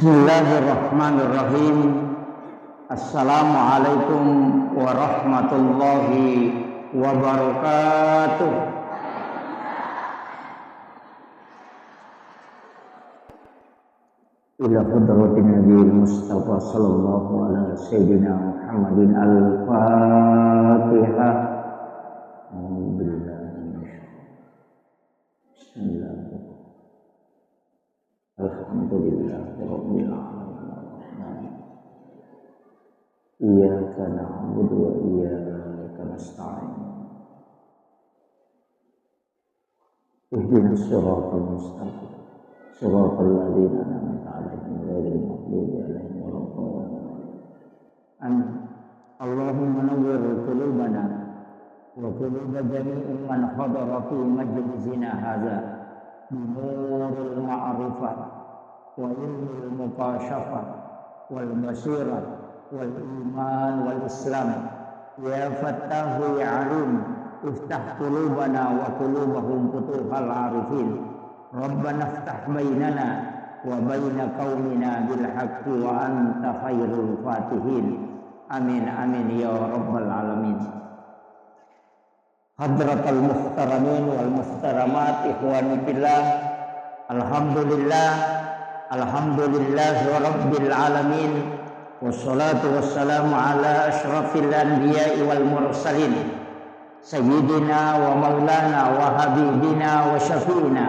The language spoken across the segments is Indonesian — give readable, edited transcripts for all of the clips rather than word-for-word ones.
Bismillahirrahmanirrahim. Assalamualaikum warahmatullahi wabarakatuh. Ila hadratin Nabi Mustafa sallallahu alaihi sayyidina Muhammadin al-Fatihah. Bismillahirrahmanirrahim. Alhamdulillahirabbil alamin. Iyyaka na'budu wa iyyaka nasta'in. Ihdinas siratal mustaqim. Siratal ladzina an'amta 'alaihim ghairil maghdubi 'alaihim waladdallin. Allahumma nawwir qulubana wa qulub jami'in man hadara fi majlisina hadza binuril ma'rifah wa ilmil mukashafah wal basirah wal iman wal islam ya fattahu ya alim iftah qulubana wa qulubahum futuhal arifin rabbana iftah bainana wa baina qaumina bil haqqi wa anta khairul fatihin amin amin ya rabbal alamin. Hadratal muhtaramin wal muhtaramat ikhwani fillah, alhamdulillah rabbil alamin, wassalatu wassalamu ala asyrafil anbiya'i wal mursalin sayyidina wa maulana wa habibina wa syafi'ina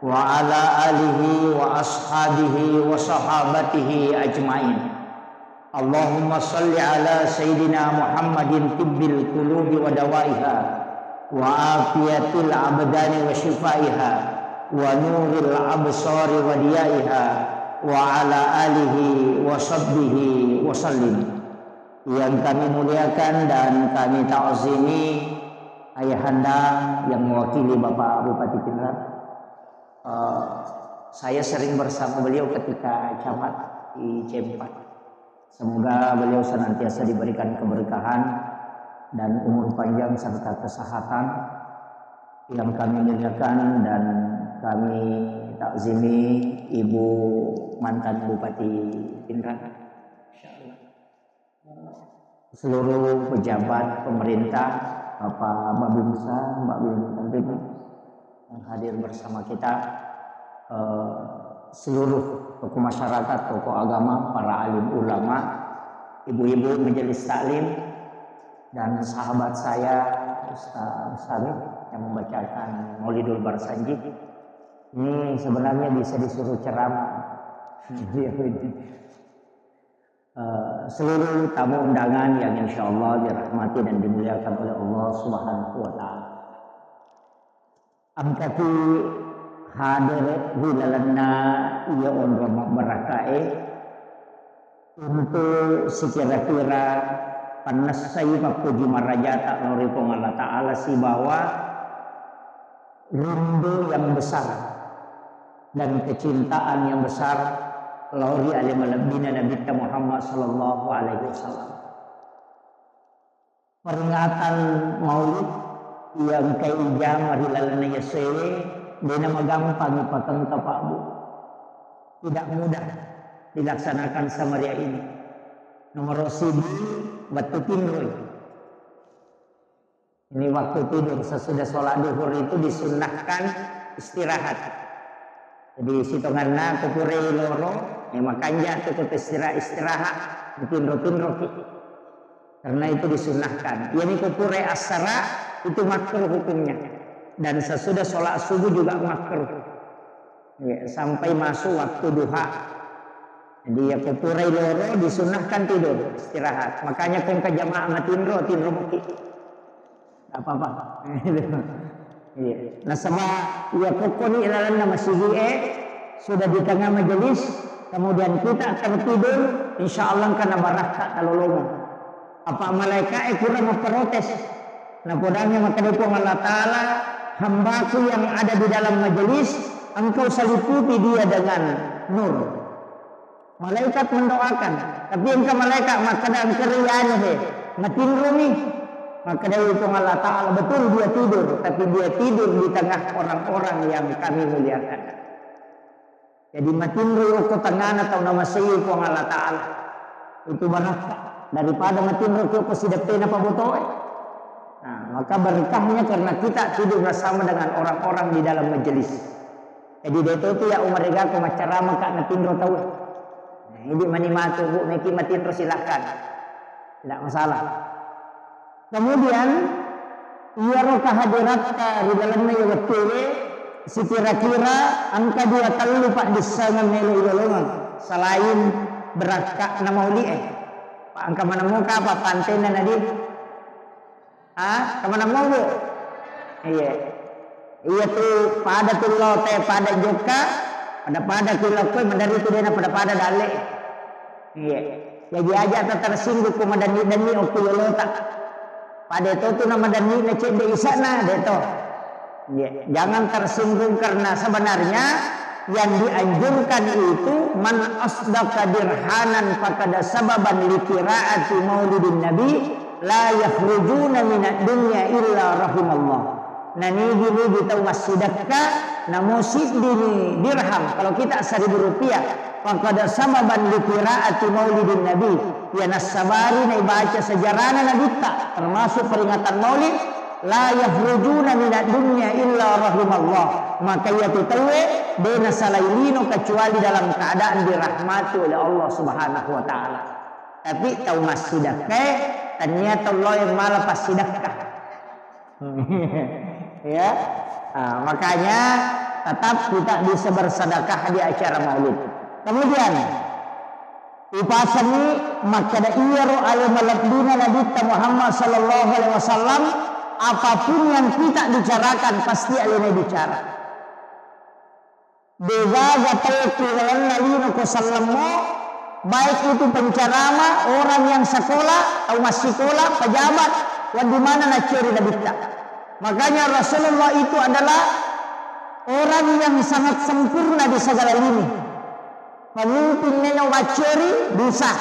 wa ala alihi wa ashabihi wa sahabatihi ajma'in. Allahumma salli ala Sayyidina Muhammadin tibbil qulubi wa dawaiha wa afiyatil abdani wa shifaiha wa nuril absari wa diyaiha wa ala alihi wa sahbihi wa sallim. Yang kami muliakan dan kami ta'zimi ayahanda yang mewakili Bapak Bupati Pindrang. Saya sering bersama beliau ketika camat di C4. Semoga beliau senantiasa diberikan keberkahan dan umur panjang serta kesehatan. Yang kami muliakan dan kami takzimi Ibu mantan Bupati Pindrang, seluruh pejabat pemerintah, Bapak Babinsa, Mbak Bintang yang hadir bersama kita, seluruh tokoh masyarakat, tokoh agama, para alim ulama, ibu-ibu majelis taklim, dan sahabat saya Ustaz Sami yang membacakan Maulidul Barsanji. Ini sebenarnya bisa disuruh ceramah. Seluruh tamu undangan yang insya Allah dirahmati dan dimuliakan oleh Allah Subhanahu wa Ta'ala. Amkati hadir wilalana ia onroma berakae untuk sekira-kira panas saya mapuji marajata lori Allah Ta'ala si bahwa rindu yang besar dan kecintaan yang besar lori alim alabina Nabi Muhammad sallallahu alaihi wasallam. Peringatan Maulid yang kaijam marilalana yasewe dina magampang ipatang Pak Bu. Tidak mudah dilaksanakan samaria ini. Nomor sibi waktu tidur. Ini waktu tidur sesudah sholat duhur itu disunnahkan istirahat. Jadi sitonganna kupure loro, makanya cukup istirahat, tidur. Karena itu disunnahkan. Ini kupure asara itu makruh hukumnya. Dan sesudah sholat subuh juga makruh ya, sampai masuk waktu duha. Jadi ya kupurai loro disunahkan tidur istirahat. Makanya kong ke jamaah matindro muki apa-apa. Iya. Nah sama ya pokoknya ilalan nama sigie sudah di tengah majelis, kemudian kita tertidur, insya Allah karena baraka kalolongan. Apa malaikat kurang memprotes? Nah podangnya maka dukung Allah Ta'ala, hambaku yang ada di dalam majelis, engkau seliputi dia dengan nur. Malaikat mendoakan, tapi engkau malaikat maka dalam kerian matinro nih. Maka dari itu Allah Ta'ala betul dia tidur, tapi dia tidur di tengah orang-orang yang kami muliakan. Jadi matinro ko tangana atau nama sayo ko ang Allah Ta'ala. Itu berkah daripada matinro ko sidapena pabutoy. Nah, maka berkahnya karena kita tidur bersama dengan orang-orang di dalam majelis. Jadi itu ya umariga ko macarama ka matinro tahu. Nah, hindi manimatu bu meki matinro silahkan. Tidak masalah. Kemudian ia roh kehadirat ka di dalamnya ya betul. Si kira-kira angka 2 kali pak disangan melu golongan selain berakak nama uli pak angka mana muka apa pantena nadi kemana mau bu iya tuh pada tuh lote pada joka pada kilokoi mandari tuh dena pada dale iya jadi aja tersinggung kumadani dani okuyolota pada itu tuh nama dani necek de isana deto. Ya, jangan tersinggung karena sebenarnya yang dianjurkan itu man asdaqa dirhanan faqad sababan li qiraati maulidin nabi la yakhrujuna minad dunya illa rahimallah. Nani gini kita wasidaka namusid dini dirham kalau kita 1.000 rupiah faqad sababan li qiraati maulidin nabi ya nasabari na baca sejarahna nabi termasuk peringatan maulid la yakhrujuna minad dunya illa rahimallah maka ia tahu dena salailino kecuali dalam keadaan dirahmati oleh Allah Subhanahu wa taala. Tapi tahu sedekah ternyata Allah yang malah pas sedekah. Ya. Makanya tetap kita bisa bersedekah di acara Maulid. Kemudian upasani maka da iyaro al-malabdina Nabi Muhammad sallallahu alaihi wasallam apapun yang kita bicarakan pasti alina bicara. Beza gatal kiwalan nalino ko sallamo baik itu pencerama orang yang sekolah atau masih sekolah pejabat yang di mana nak curi nabita. Makanya Rasulullah itu adalah orang yang sangat sempurna di segala lini. Pemimpinnya yang bacuri bisa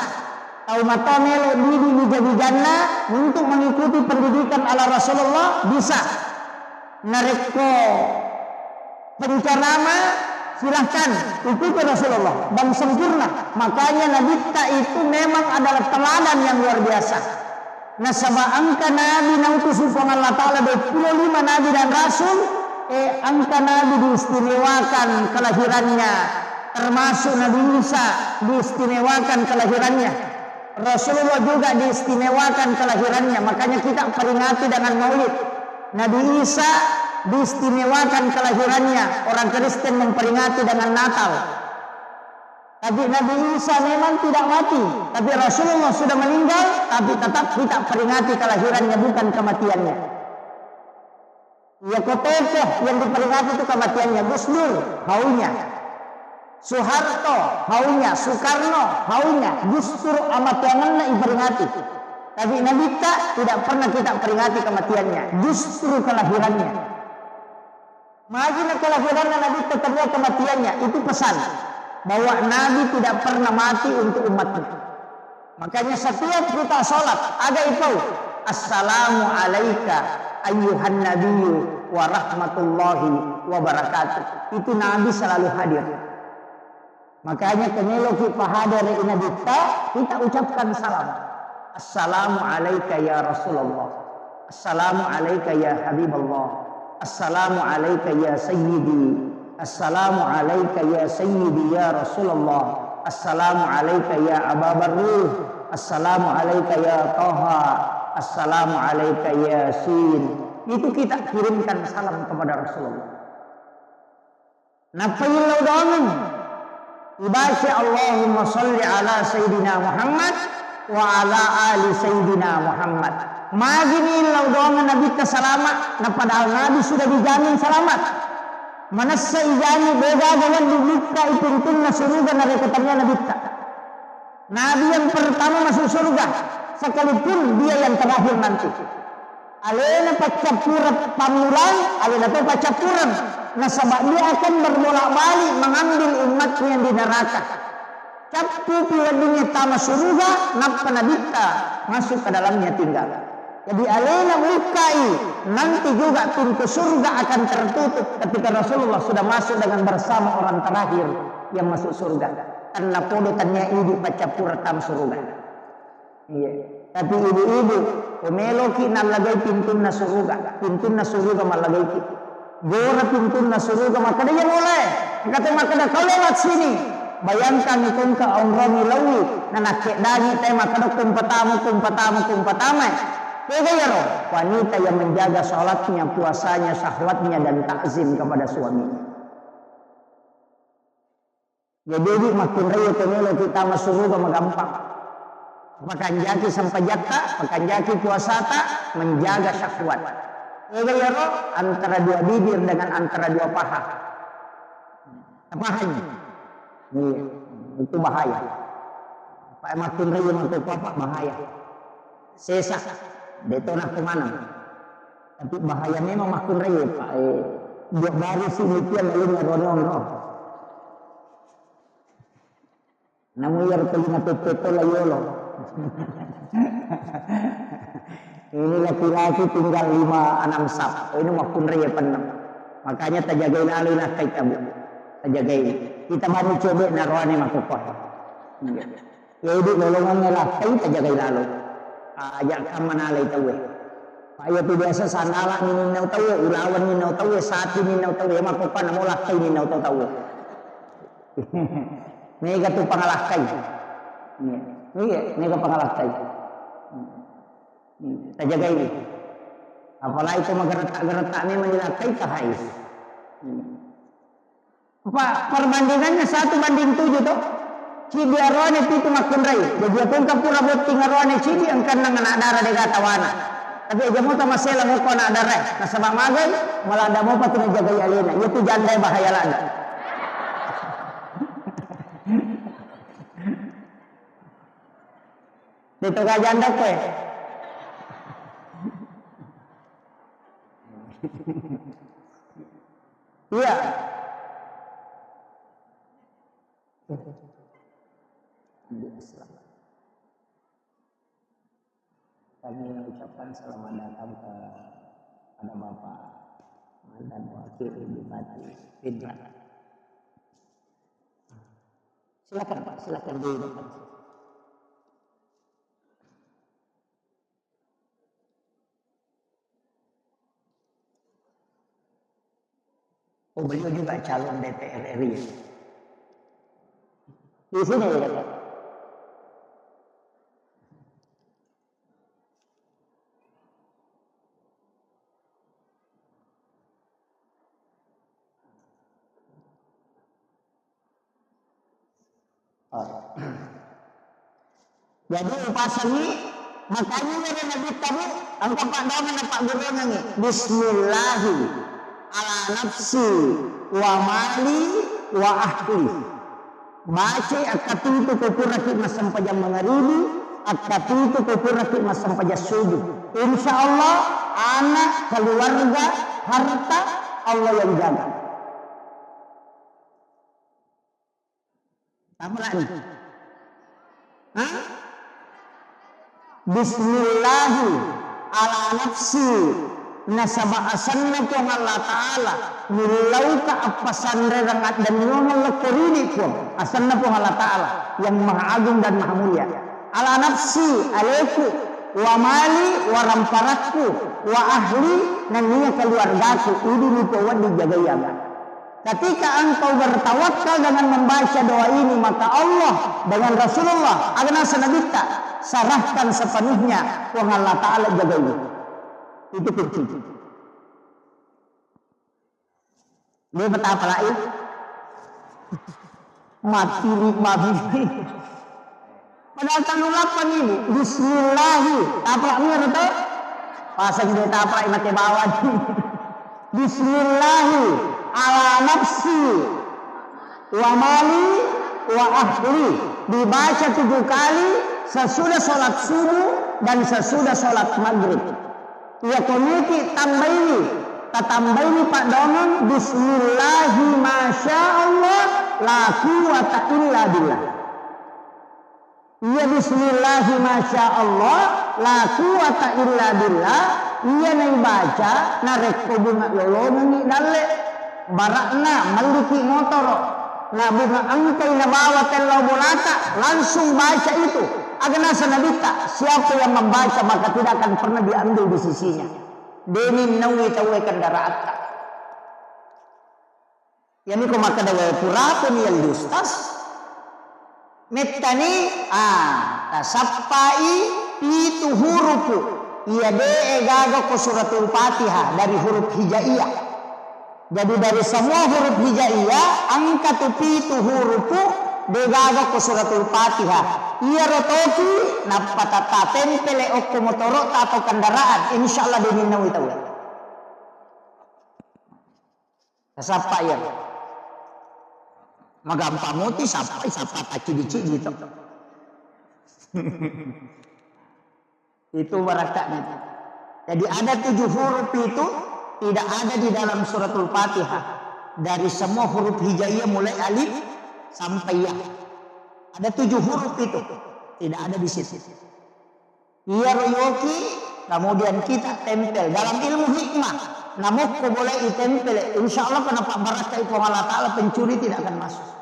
tahu mata melo diri bijak-bijakna untuk mengikuti pendidikan ala Rasulullah bisa. Nareko pencerama silahkan ikuti Rasulullah dan sempurna. Makanya Nabi itu memang adalah teladan yang luar biasa. Nasaba angka Nabi nautusu Allah Ta'ala 25 Nabi dan Rasul angka Nabi diistimewakan kelahirannya termasuk Nabi Isa diistimewakan kelahirannya. Rasulullah juga diistimewakan kelahirannya, makanya kita peringati dengan Maulid. Nabi Isa diistimewakan kelahirannya, orang Kristen memperingati dengan Natal. Tapi Nabi Isa memang tidak mati, tapi Rasulullah sudah meninggal, tapi tetap kita peringati kelahirannya bukan kematiannya. Ya kotokoh yang diperingati itu kematiannya. Gus Dur haunya, Soeharto haunya, Soekarno haunya, justru amatiannya diperingati. Tapi Nabi tidak pernah kita peringati kematiannya, justru kelahirannya. Makanya kelahirannya Nabi tetapnya kematiannya, itu pesan bahwa Nabi tidak pernah mati untuk umatnya. Makanya setiap kita sholat ada itu assalamu alaika ayyuhan nabiyyu wa rahmatullahi wa barakatuh. Itu Nabi selalu hadir. Makanya kenelo kita hadir ina kita ucapkan salam. Assalamu alayka ya Rasulullah. Assalamu alayka ya Habibullah. Assalamu alayka ya Sayyidi. Assalamu alayka ya Sayyidi ya Rasulullah. Assalamu alayka ya Aba Barruh. Assalamu alayka ya Taha. Assalamu alayka ya Yasin. Itu kita kirimkan salam kepada Rasulullah. Nafaillahu da'amun. Ibaca Allahumma salli ala Sayyidina Muhammad wa ala ali Sayyidina Muhammad. Magini laudongan Nabi selamat. Nah padahal Nabi sudah dijamin selamat. Manasa ijani beda dengan dibuka pintunya surga dari ketanya Nabi. Nabi yang pertama masuk surga, sekalipun dia yang terakhir nanti. Alena pacapurat pamulan, alena tu pacapuran. Nasabah dia akan berbolak-balik mengambil umatnya yang di neraka. Capu piwadinya tama surga, napa nabita masuk ke dalamnya tinggal. Jadi alena mukai, nanti juga pintu surga akan tertutup ketika Rasulullah sudah masuk dengan bersama orang terakhir yang masuk surga. Karena podotannya ibu pacapura tam surga. Iya. Tapi ibu-ibu pemeloki nalagay pintun na surga malagay ki. Gora pintun na surga makada ya boleh. Kata makada kau lewat sini. Bayangkan ikon ka ongrong ilawi na nakedani tayo makada kumpatama. Kaya ya roh, wanita yang menjaga sholatnya, puasanya, syahwatnya dan takzim kepada suaminya. Jadi makin raya pemelo kita masuk surga magampang. Pakanjaki sampai jaka, pakanjaki puasa tak menjaga syahwat. Kaya ya roh, antara dua bibir dengan antara dua paha. Pahanya. Iya, itu bahaya. Pak makin raya makin papa bahaya. Sesak. Itu nak kemana? Tapi bahaya memang makin raya Pak. Dia baru sini dia lalu ngeronong roh. Namun yang telinga teteto layolo. Ini laki-laki tinggal 5-6 sap. Ini makin raya penuh. Makanya terjagain lalu nak kait tabu. Terjagain. Kita baru coba naruhane makukah. Jadi lolongannya lah kait terjagain lalu. Ajak kamana lay tawe. Payo tu biasa sanala ni ninaw tawe, ulawan ninaw tawe, sati ninaw tawe, makupan mo lakay ninaw tawe. Mega tu pangalakay. Mega pangalakay. Tajaga ini. Apalagi itu magretak-gretak ni menilakay kahais. Apa perbandingannya 1:7 tu? Cibi arwane itu makin rai. Jadi aku kan pura buat tinggal arwane cibi yang kan nak darah dega tawana. Tapi aja mau tak masalah mau kau nak darah. Nah sebab magai malah ada mau patut jaga alina. Itu janda bahaya lagi. Itu gak janda kue. Iya. Kami ucapkan selamat datang kepada Bapak mantan wakil Bupati Pindra. Silakan Pak, silakan di depan. Oh beliau juga calon DPR RI. Di sini ya Pak. Jadi upasani makanya dari Nabi tadi angka Pak Daman Pak Guru nangi Bismillahi ala nafsi wa mali wa ahli. Baca akatu itu kupuraki masam pajam mengaribi, akatu itu kupuraki masam pajam subuh. Insya Allah anak, keluarga, harta Allah yang jaga. Apa lagi? Hah? Bismillahi ala nafsi nasaba asanna ko Allah Ta'ala nilau ka apasan rengat dan ngomong lekorini ko asanna ko Allah Ta'ala yang maha agung dan maha mulia ala nafsi alaiku wa mali wa ramparakku wa ahli dan niya keluargaku ini nipo wadi jagayama. Ketika engkau bertawakal dengan membaca doa ini maka Allah dengan Rasulullah agna sanabita sarahkan sepenuhnya wa Allah Ta'ala jaga ini. Itu kunci. Dia betapa lain mati mabini. Padahal tanulapan ini Bismillahi apa ini itu pasang dia apa mati bawah. Bismillahi ala nafsi wa mali wa ahli dibaca 7 kali sesudah sholat subuh dan sesudah sholat maghrib. Ya komiti tambaini Pak Domen Bismillahi masya Allah la quwata illa billah. Ya Bismillahi masya Allah la quwata illa billah. Iya nang baca narek ko bunga lolo nang dalle barakna maliki motor na bunga angkay na bawat Allah bolata, langsung baca itu. Agar nasa nabita, siapa yang membaca maka tidak akan pernah diambil di sisinya. Deni nawi tawe kendaraan. Yani ko maka dawe purapon yang dustas. Mettani tasappai itu hurufu. Ia gaga ko suratul Fatihah dari huruf hijaiyah. Jadi dari semua huruf hijaiyah angka itu hurufu degaga ko suratul Fatihah. Ia rotoki napatata tempele okko motoro atau kendaraan insyaallah diminawi tahu. Kasapa ya. Magampamuti sapa tak cidi-cidi gitu. Itu barakatnya. Jadi ada 7 huruf itu tidak ada di dalam suratul Fatihah. Dari semua huruf hijaiyah mulai alif sampai ya. Ada 7 huruf itu tidak ada di situ. Ia royoki kemudian kita tempel dalam ilmu hikmah. Namun kau boleh ditempel. Insya Allah kenapa barakah itu Allah Ta'ala pencuri tidak akan masuk.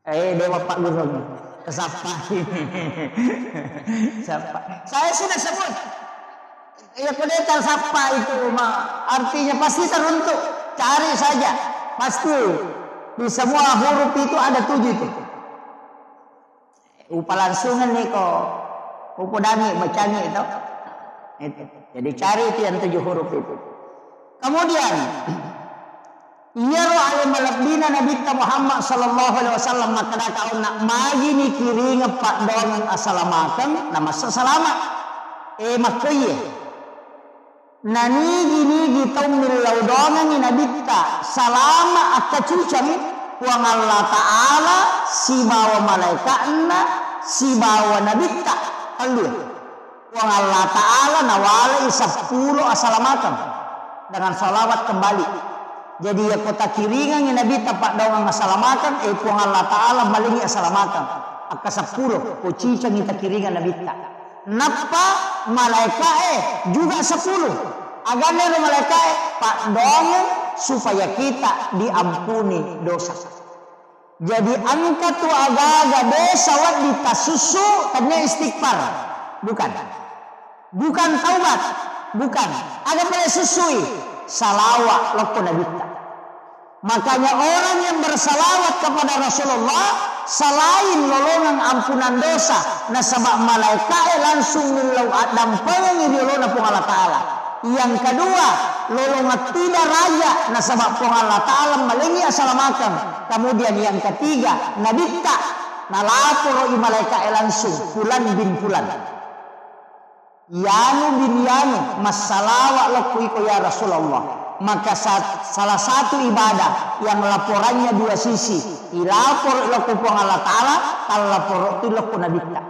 Dewa Pak Guru kesapa siapa? Saya sudah sebut. Ya kodetal sapa itu artinya pasti teruntuk. Cari saja pasti di semua huruf itu ada 7 itu. Upalangsungan nih kok upodani bacanya itu. Jadi cari itu yang 7 huruf itu. Kemudian Yaro alim malabdina Nabi Muhammad sallallahu alaihi wasallam maka kau nak magi ni kiri ngepak dongang assalamakan nama selamat makoye nani gini taumil laudongan ni Nabi ta salama akacucang puang Allah Ta'ala si bawa malaikatna si bawa Nabi ta kalu puang Allah Ta'ala nawala 10 assalamatan dengan salawat kembali. Jadi ya kota kiringan yang Nabi tapak daungan assalamatan puang Allah Ta'ala malingi assalamatan aka 10 kucicang kita kiringan Nabi tak napa malaikat juga 10 agane malaikat pak daungan supaya kita diampuni dosa. Jadi angka tu agak-agak dosa wad ditasusu tanya istighfar bukan taubat bukan agak boleh susui salawat lokko Nabi. Makanya orang yang bersalawat kepada Rasulullah selain lolongan ampunan dosa nasabak malaikat langsung milau adam pengen lolongan pun Allah Ta'ala. Yang kedua lolongan tidak raya nasabak pun Allah Ta'ala malingi assalamatan. Kemudian yang ketiga Nabi tak nalaporo malaikat langsung fulan bin fulan Yanu bin Yanu masalawat lokku iko ya Rasulullah. Maka salah satu ibadah yang laporannya 2 sisi. Ilapor lokku puang Allah Ta'ala, talapor itu lokku Nabi tak.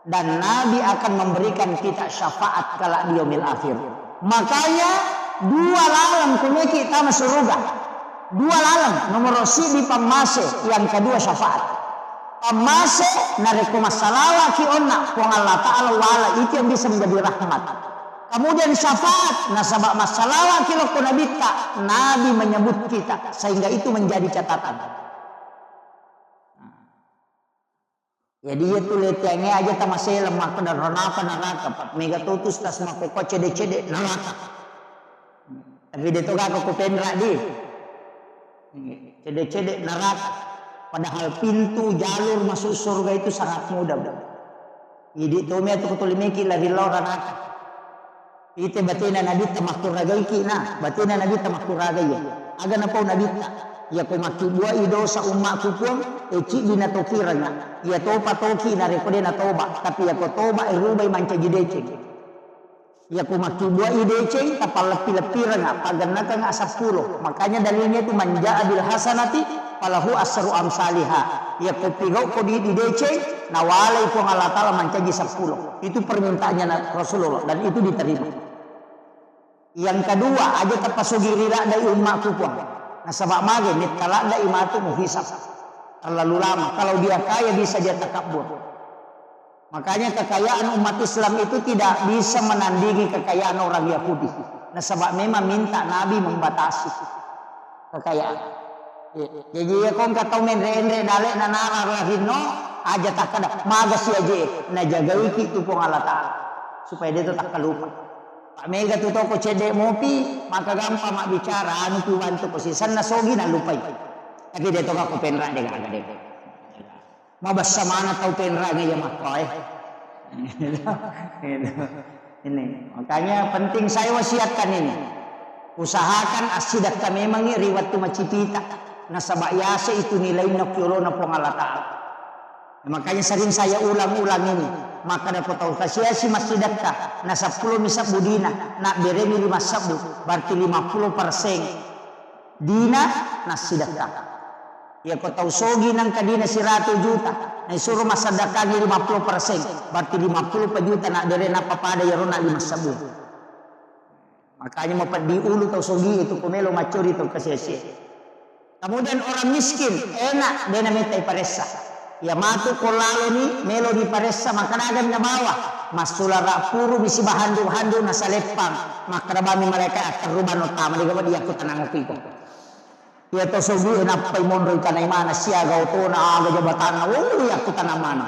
Dan Nabi akan memberikan kita syafaat kala di yaumil akhir. Makanya 2 lalang kumeki kita masuk surga. 2 lalang nomor si di pamase yang kedua syafaat. Pamase nareko masalah ki onna puang Allah Ta'ala wala itu yang bisa menjadi rahmat. Kemudian syafaat nasabak masalah ki lokko Nabi tak Nabi menyebut kita sehingga itu menjadi catatan. Jadi itu letengnya aja tamasih lemah dan neraka mega tutus tas makoko cede-cede neraka. Tapi dia tu kau pendra di cede-cede neraka. Padahal pintu jalur masuk surga itu sangat mudah. Jadi tu mea tu kutulimiki lagi neraka. Ite batina Nabi tamaktur ragai kina batina Nabi tamaktur ragai ya aga na pau Nabi ta ya ko makibua idosa ummaku pun eci bina tokirana ya topa toki na rekode na toba tapi ya ko toba irubay manca jidece ya ko makibua idece tapal lepi-lepirana paganaka nga 10 makanya dalilnya itu manja bil hasanati falahu asru amsalihah ya ko pigau ko di idece nawalai ko Allah Ta'ala mancaji 10 itu permintaannya Rasulullah dan itu diterima. Yang kedua aja terpasugirira dari umatku pun nasabak mage mitala da imatu muhisab terlalu lama kalau dia kaya bisa dia takabur. Makanya kekayaan umat Islam itu tidak bisa menandingi kekayaan orang Yahudi. Nasabak memang minta Nabi membatasi. kekayaan. Jadi ya kong katau menre-enre dale na nararahino aja tak kada magas si aja na jagai ki tu pong Allah Ta'ala supaya dia tu tak kelupa. Pak Mega tu toko cedek mopi maka gampang mak bicara anu tu bantu posisan na sogi na lupai. Tapi dia tu aku penra dia kagak dia. Mabas sama anak tau penra ya mak koi. Ini makanya penting saya wasiatkan ini. Usahakan asidak kami memang riwat tu macipita. Nasabak yasa itu nilai nak yolo na pong Allah Ta'ala. Makanya sering saya ulang-ulang ini. Maka dapat tahu kasiasi masih dakta. Na 10 misap budina. Nak beremi 5 sabu. Berarti 50%. Dina nasi dakta. Ya kau tahu sogi nang kadina 100 juta. Nah suruh masadakagi 50%. Berarti 50 juta nak bere napa pada ya rona 5 sabu. Makanya mau di ulu tahu sogi itu kumelo macuri itu kasiasi. Kemudian orang miskin enak dia namanya paresa. Ya matu kolalo ni melo di paresa maka agam na bawah. Masula rapuru bisi bahandu-handu nasa lepang. Maka bami mereka teruban utama di gawad dia ku tenang ko. Ya to sogi enak pay monro tanay mana siya to na aga jabatan na wong ya ku tanang mana.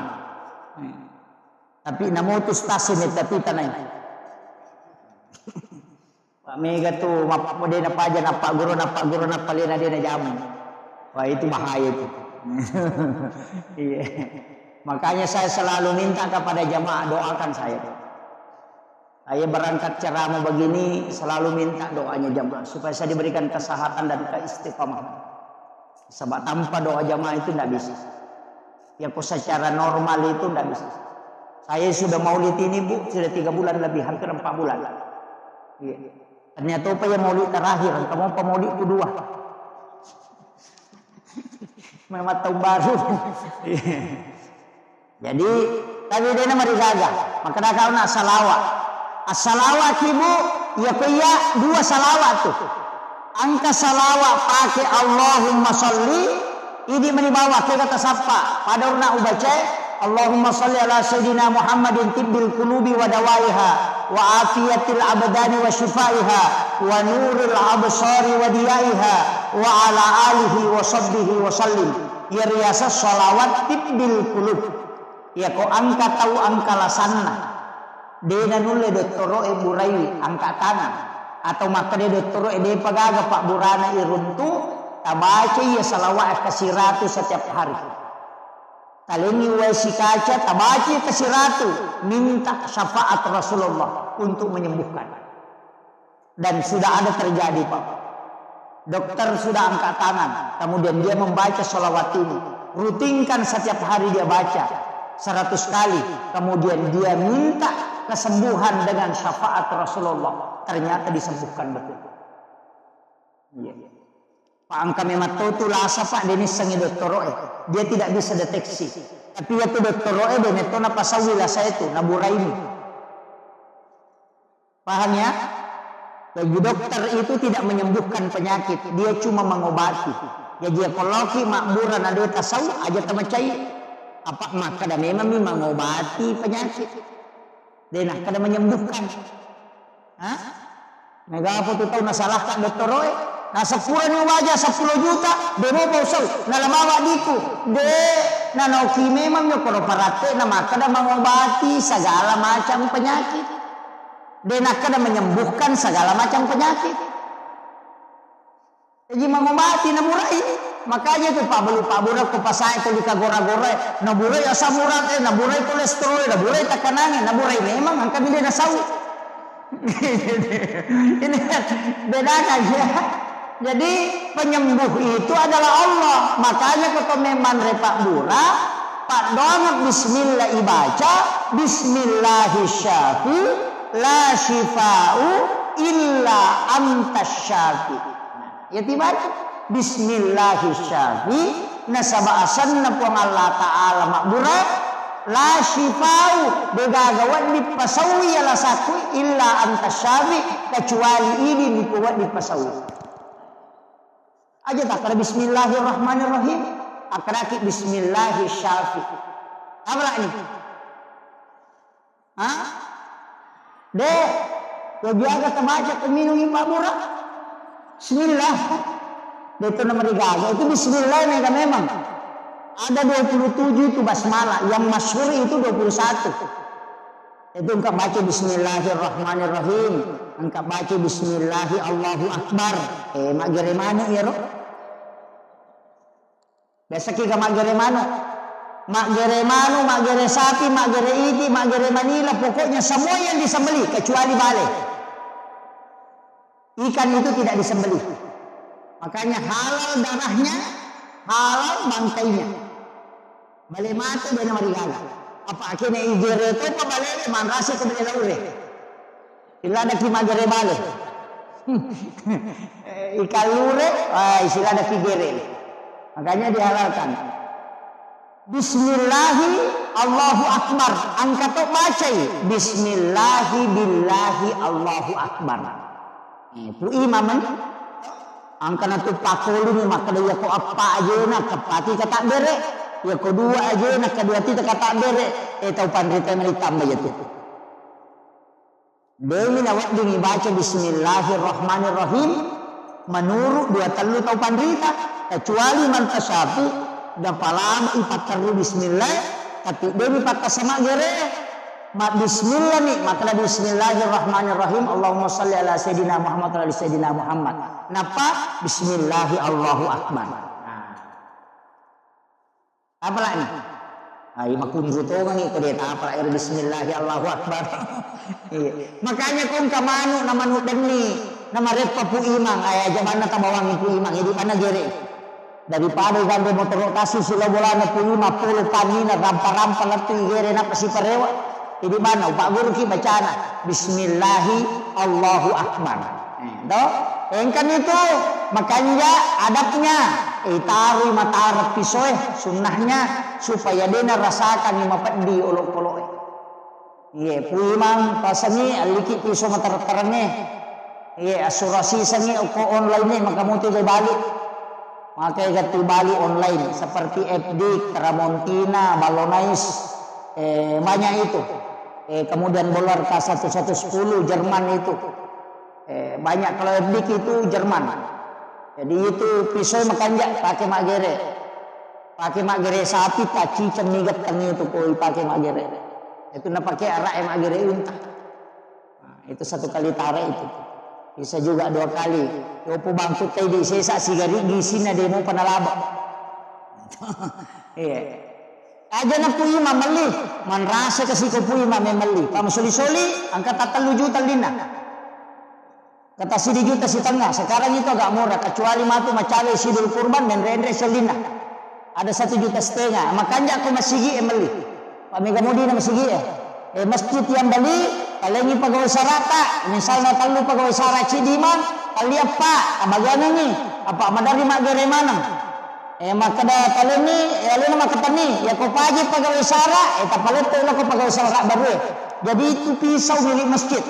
Tapi namutus tasin ni tapi tanay. Pak Mega tuh mode na paja na pak guru na palina dia na jaman. Wah itu bahaya itu. Iya. Makanya saya selalu minta kepada jamaah doakan saya. Saya berangkat ceramah begini selalu minta doanya jamaah supaya saya diberikan kesehatan dan keistiqomahan. Sebab tanpa doa jamaah itu tidak bisa. Ya kok secara normal itu tidak bisa. Saya sudah maulid ini Bu sudah 3 bulan lebih hampir 4 bulan. Iya. Ternyata apa yang maulid terakhir, kamu pemaulid kedua. Memang tahun baru. Jadi, tapi dia nama dijaga. Maka dah kau nak salawat. As-salawat ibu, ya kuya 2 salawat tu. Angka salawat pakai Allahumma salli, ini menibawa ke kata sapa. Pada nak ubaca, Allahumma salli ala Sayyidina Muhammadin tibbil qulubi wa dawaiha wa afiyatil abdani wa shifaiha wa nuril absari wa diyaiha wa ala alihi wa sahbihi wa sallim. Ya riasa salawat tibbil qulub. Ya ko angka tahu angka lasanna. Dena nulle doktoro burai angka tangan atau maka de doktoro de pagaga Pak Burana iruntu tabaca ya salawat kasiratu setiap hari. Talengi wasi kaca tabaci kasiratu minta syafaat Rasulullah untuk menyembuhkan. Dan sudah ada terjadi Pak. Dokter sudah angkat tangan, kemudian dia membaca sholawat ini. Rutinkan setiap hari dia baca 100 kali. Kemudian dia minta kesembuhan dengan syafaat Rasulullah. Ternyata disembuhkan betul. Iya. Pak angka memang tu lasa Pak Denis sangi doktoroe. Dia tidak bisa deteksi. Tapi waktu doktoroe benetona pasawi lasa itu nabura ini. Paham ya? Bagi dokter itu tidak menyembuhkan penyakit, dia cuma mengobati. Ya dia koloki makmura nade tasawu aja tamacai. Apa maka dah memang mengobati penyakit. Dia kada menyembuhkan. Hah? Mega apa tu tahu nasalahkan doktoroe? Nah sepura ni wajah 10 juta demo pausau na lamawa diku de na noki memang yo koro parate na maka dah mengobati segala macam penyakit de nak kada menyembuhkan segala macam penyakit jadi mengobati na murai makanya tu Pak Bura ko pasai ko dikagora-gora na burai asam urat na burai kolesterol na burai tekanan na burai memang angka bila na sau ini bedakan ya. Jadi penyembuh itu adalah Allah. Makanya kata memang Pak Bura, Pak Donat bismillah ibaca, bismillahirrahmanirrahim, la syifa'u illa antas syafi. Ya tiba bismillahirrahmanirrahim, nasaba asanna pun Allah Ta'ala makbura, la syifa'u, begagawan dipasawi ala sakui illa antas syafi, kecuali ini dipuat dipasawi. Aja tak ada bismillahirrahmanirrahim akraki bismillahirrahmanirrahim apa ini dia biasa terbaca keminum Pak Murah bismillah Itu nama digaga itu bismillah nih kan memang. Ada 27 itu basmalah, yang masyhur itu 21. Itu engkau baca bismillahirrahmanirrahim, engkau baca bismillahi Allahu akbar. Mak gere mano ya roh? Biasa kita mak gere mano. Mak gere mano, mak gere sapi, mak gere iti, mak gere manila, pokoknya semua yang disembelih kecuali bale. Ikan itu tidak disembelih. Makanya halal darahnya, halal bangkainya. Bale mati dia nama digaga. Apa akhirnya igere itu apa bale man rasa ke bale laure. Ila ada ki magere bale. Ikan lure, istilah ada ki gere. Makanya dihalalkan. Bismillahi Allahu akbar. Angkat tu baca Bismillahi billahi Allahu akbar. Itu imaman. Angkana tu pakulu ni maka dia ko apa aja nak kepati kata bere. Ya kedua aja nak kedua ti kata bere. Tahu pandrita mari tambah itu. Demi nawak dingi baca bismillahirrahmanirrahim menurut dua telu tahu pandrita kecuali manta sapi dan palam ipat teru bismillah tapi demi patah sama gere. Mak bismillah nih, maka bismillahirrahmanirrahim. Allahumma salli ala sayyidina Muhammad wa ala sayyidina Muhammad. Napa? Bismillahi Allahu akbar. Apa lagi? Ay makun guto ngi ko deta apa lagi bismillahi Allahu akbar. Makanya kung kamano na manut ni nama repa pu imang ay jaman na tabawang pu imang hindi mana gere. Daripada gande motor rotasi sila bola na pu 50 panina rampa-rampa na tu gere na pasiparewa. Di mana Pak Guru ki bacana bismillahi Allahu akbar. Toh, engkan itu makanya adabnya taruh mata pisoe sunnahnya supaya dia rasakan lima pedi olok-olok. Iya, puimang pasangi aliki piso mata terangnya. Iya, asuransi sangi ko online ni maka muti kay balik. Maka gati balik online seperti FD, Tramontina, Balonais, banyak itu. Kemudian dolar K1110 Jerman itu banyak. Kalau FDIC itu Jerman. Jadi itu pisau makanya pakai magere sapi tak ciceng nigat tangi itu koi pakai magere itu na pakai arak magere unta. Itu satu kali tarik itu bisa juga dua kali. Yopo bangkut tay di sesa sigari gisina demo panalaba. Iya. Aja na puyi mamali, man rasa kasi ko puyi mamali. Pamasuli-suli, angkat 3 juta lina. Kata 1 juta si tengah. Sekarang itu agak murah, kecuali matu macale sidul kurban dan rendre selina. Ada 1,5 juta. Makanya aku masigi emali. Pamigamudi na masigi masjid yang bali, kalengi pegawai sarata, misalnya talu pegawai sarat cidiman, kalian pak, abagana ni, apa madari magere mana? Maka dah kalau ni, lalu nama kata ni, ya kau pagi pegawai sara, tapalit tu lah kau pegawai sara baru. Jadi itu pisau milik masjid.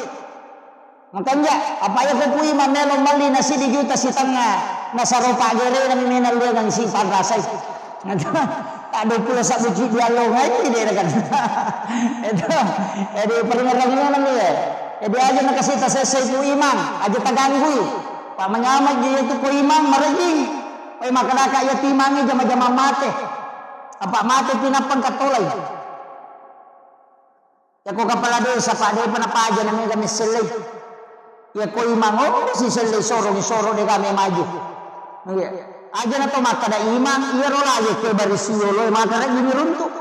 Makanya apa yang kau punya mamelo mali nasi di juta si tengah, nasaropa gere na minal dia ng si padrasay. Tak ada pula sak buci dialog aja dia kan. Itu, jadi peringatan ni ya. Jadi aja nak kasih tasesay ku imam, aja taganggu. Pak mengamat dia itu ku imam marajing. Ay makadaka yatimangi jama-jama mate. Apa mate pinapang katulay. Ya ko kapala desa pa de panapaja na kami selay. Ya ko imang si selay soro ni soro de kami maju. Ya. Aja na to makada imang iya rola ye ke barisiolo makada gini runtuk.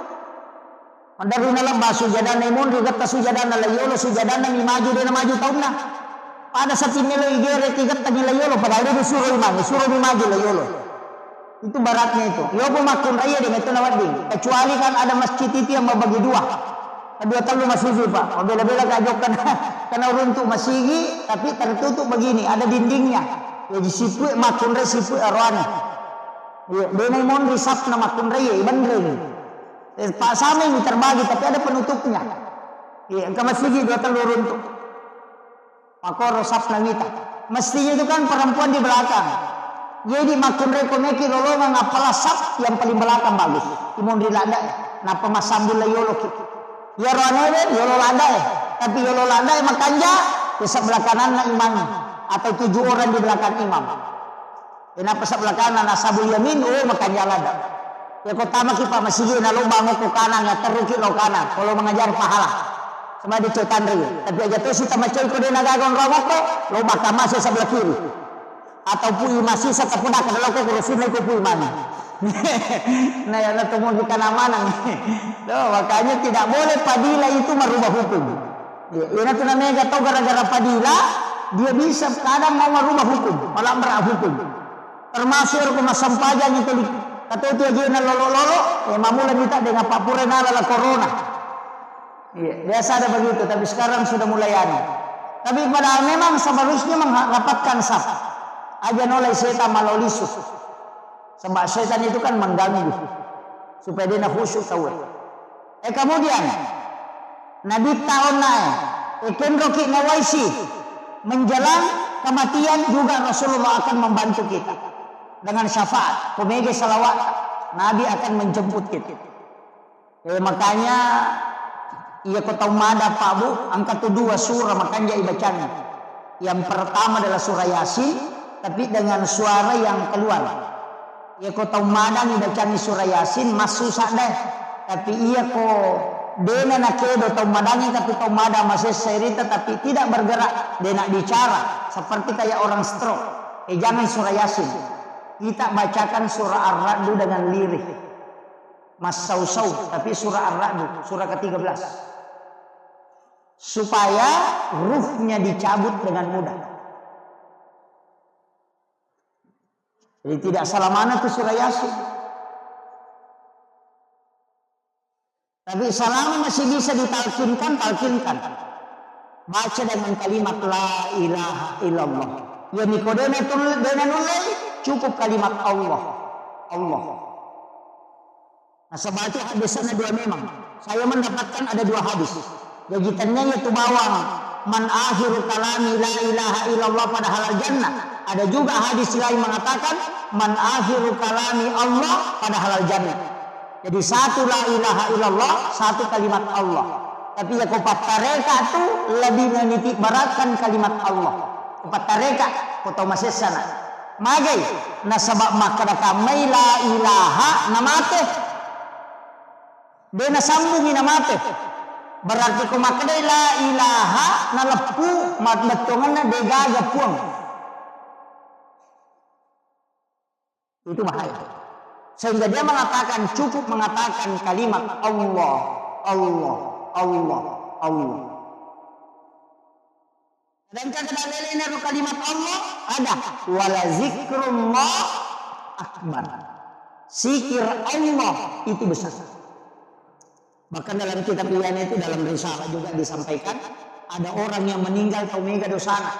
Mandari na lang baso jadan na imon rigat ta sujadan na layolo sujadan na maju de na maju taon na. Pada sa tinelo igere tigat ta layolo padahal de suruh imang suruh di maju layolo. Itu baratnya itu. Yo pemakun raya dengan itu nawading. Kecuali kan ada masjid itu yang membagi dua. Kedua talu masjid pak. Bela-bela kajok karena runtuh masigi tapi tertutup begini. Ada dindingnya. Jadi sipu makun raya sipu arwana. Denai mon risap na makun raya iban raya. Pak sama ini terbagi tapi ada penutupnya. Ke masjid dua talu runtuh. Makor risap na ngita. Mestinya itu kan perempuan di belakang. Jadi makun rekomeki lolongan apalah sap yang paling belakang bagus. Imun rilada napa masambul la yolo ki. Ya roane yolo lada tapi yolo lada makanja di sebelah kanan na imam atau 7 orang di belakang imam. Kenapa sebelah kanan asabul yamin makanya lada. Ya kau tamak kipa masih na lomba ngoko kanan ya teruki lo kanan. Kalau mengajar pahala. Sama di cotan ri. Tapi aja tuh si tamacoy ko din nagagon rawat ko, lomba kamas sebelah kiri. Atau pui masih sa tapuna ka dalaw ko kurusin ko pui mana. Nah ya na tumon di kanamanan. Makanya tidak boleh padila itu merubah hukum. Ya itu namanya tahu gara-gara padila dia bisa kadang mau merubah hukum, malah merubah hukum. Termasuk rumah sampajan itu kata itu aja na lolo-lolo, mamulan kita dengan Pak Pure nala corona. Iya, biasa ada begitu, tapi sekarang sudah mulai ada. Tapi padahal memang seharusnya merapatkan saf. Aja nolai setan malolisu. Sebab setan itu kan mengganggu supaya dia khusyuk tahu. Kemudian Nabi tahun naik, ikan roki nawaisi menjelang kematian juga Rasulullah akan membantu kita dengan syafaat, pemege salawat, Nabi akan menjemput kita. Makanya ia kota mada Pak Bu, angkat 2 surah makanya ibacanya. Yang pertama adalah surah Yasin, tapi dengan suara yang keluar. Ia kota mada ibacanya surah Yasin masuk sadeh, tapi ia ko dena nakedo tau madangi tapi tau mada masih cerita tapi tidak bergerak, dia nak bicara seperti kayak orang stroke. Jangan surah Yasin. Kita bacakan surah Ar-Ra'd dengan lirik. Mas Sausau, tapi surah Ar-Ra'd, surah ke-13. Supaya ruhnya dicabut dengan mudah. Jadi tidak salah mana itu surah Yasin. Tapi salam masih bisa ditalkinkan, talkinkan. Baca dengan kalimat la ilaha illallah. Ya nikodena nulai cukup kalimat Allah. Allah. Nah sebatu hadisnya 2 memang. Saya mendapatkan ada 2 hadis. Jajitannya yaitu bawang man akhiru kalami la ilaha illallah pada halal jannah. Ada juga hadis lain mengatakan man akhiru kalami Allah pada halal jannah. Jadi 1 la ilaha illallah, 1 kalimat Allah. Tapi ya kopat tareka itu lebih menitik beratkan kalimat Allah. Kopat tareka kota masih sana. Magai nasabak makada kamai la ilaha namate. Dia nasambungi namate. Berarti ko makada la ilaha nalepu matbetongan degaga puang. Itu bahaya. Sehingga dia mengatakan cukup mengatakan kalimat Allah, Allah, Allah, Allah. Dan kata lainnya kalimat Allah ada wala zikrullah akbar. Zikir Allah itu besar. Bahkan dalam kitab Iwan itu dalam risalah juga disampaikan ada orang yang meninggal tau mega dosana.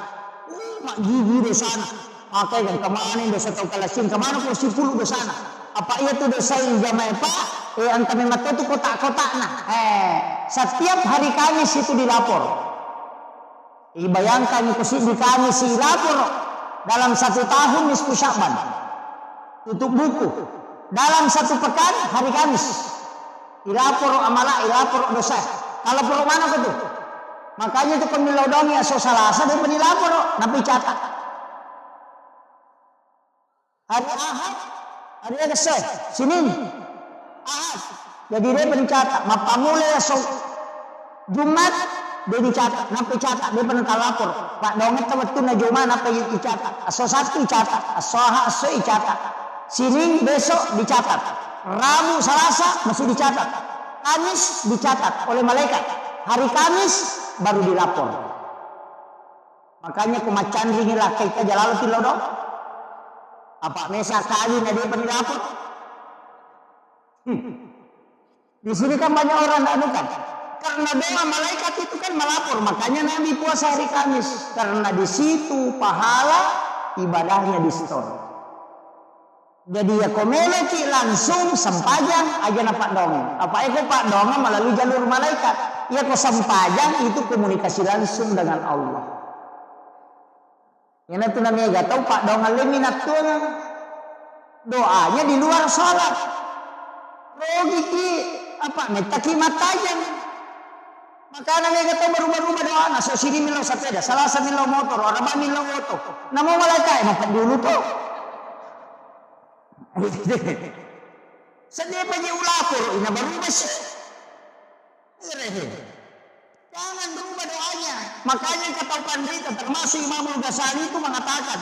Mak gigi dosana. Makanya kemana dosa tau kalasin kemana kok 10 dosana. Apa ia tuh dosa yang jamaah pak? Anta memang itu kotak-kotak nah. Setiap hari Kamis itu dilapor. Bayangkan itu di Kamis dilapor dalam 1 tahun nisfu Sya'ban. Tutup buku. Dalam 1 pekan hari Kamis. Dilapor amalah, dilapor dosa. Kalau perlu mana itu? Makanya itu pemilodoni aso salasa dia penilapor, napi catat. Hari Ahad hari ada Senin Ahad jadi dia pencatat mapamule so Jumat dia dicatat napi catat dia penental lapor Pak donget tawetun na Jumat napi dicatat aso Sabtu dicatat aso Ahad dicatat Senin besok dicatat Rabu Selasa masih dicatat Kamis dicatat oleh malaikat hari Kamis baru dilapor makanya kumacan ringilah kita jalalatil lodok apa mesa kali dia penilapor. Di sini kan banyak orang anu kan. Karena doa malaikat itu kan melapor, makanya Nabi puasa hari Kamis karena di situ pahala ibadahnya di store. Jadi ya komeleki langsung sempajang aja na Pak Dong. Apa itu Pak Dong melalui jalur malaikat. Ya kok sempajang itu komunikasi langsung dengan Allah. Yang itu namanya gak tahu Pak Dong minat tuh doanya di luar sholat. Rogiki apa metaki matajang. Makanya gak tahu berubah-ubah doa. Nah so sini milo sepeda, salah milo motor, orang milo motor. Namo malaikat emang dulu tuh. Sedih aja ulapur, ini baru masih. Jangan berubah doanya. Makanya kata Pandita termasuk Imam Ghazali itu mengatakan,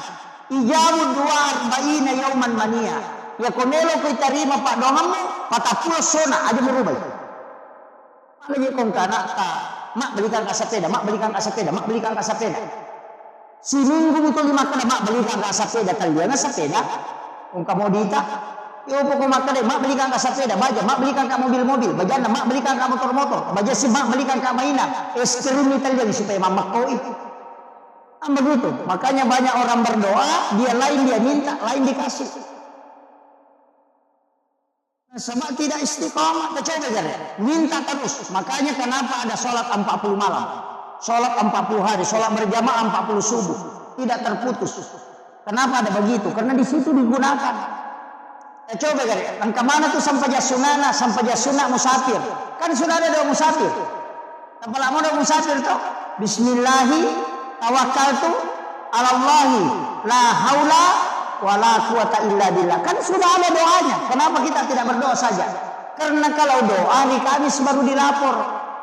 ijabud dua arba'ina yauman mania. Ya konelo ko terima pak doamu, patapul sona aja berubah. Lagi kong kanak mak belikan ka sepeda, mak belikan ka sepeda, mak belikan ka sepeda. Si minggu itu 5 kali mak belikan ka sepeda, kalian sepeda. Kong kamodita, yo pokok mak kali mak belikan ka sepeda, baja mak belikan ka mobil-mobil, bajana mak belikan ka motor-motor, baja si mak belikan ka mainan, es krim Italia supaya mamak kau itu. Begitu. Makanya banyak orang berdoa, dia lain dia minta, lain dikasih. Sebab tidak istiqamah, coba minta terus. Makanya kenapa ada sholat 40 malam, sholat 40 hari, sholat berjamaah 40 subuh, tidak terputus. Kenapa ada begitu? Karena di situ digunakan. Coba yang kemana tuh sampai sunana, sampai sunah musafir. Kan sudah ada doa musafir. Kepala mau doa musafir tuh. Bismillahi tawakkaltu ala Allahi la haula wala quwata illa billah. Kan sudah ada doanya. Kenapa kita tidak berdoa saja? Karena kalau doa hari Kamis baru dilapor.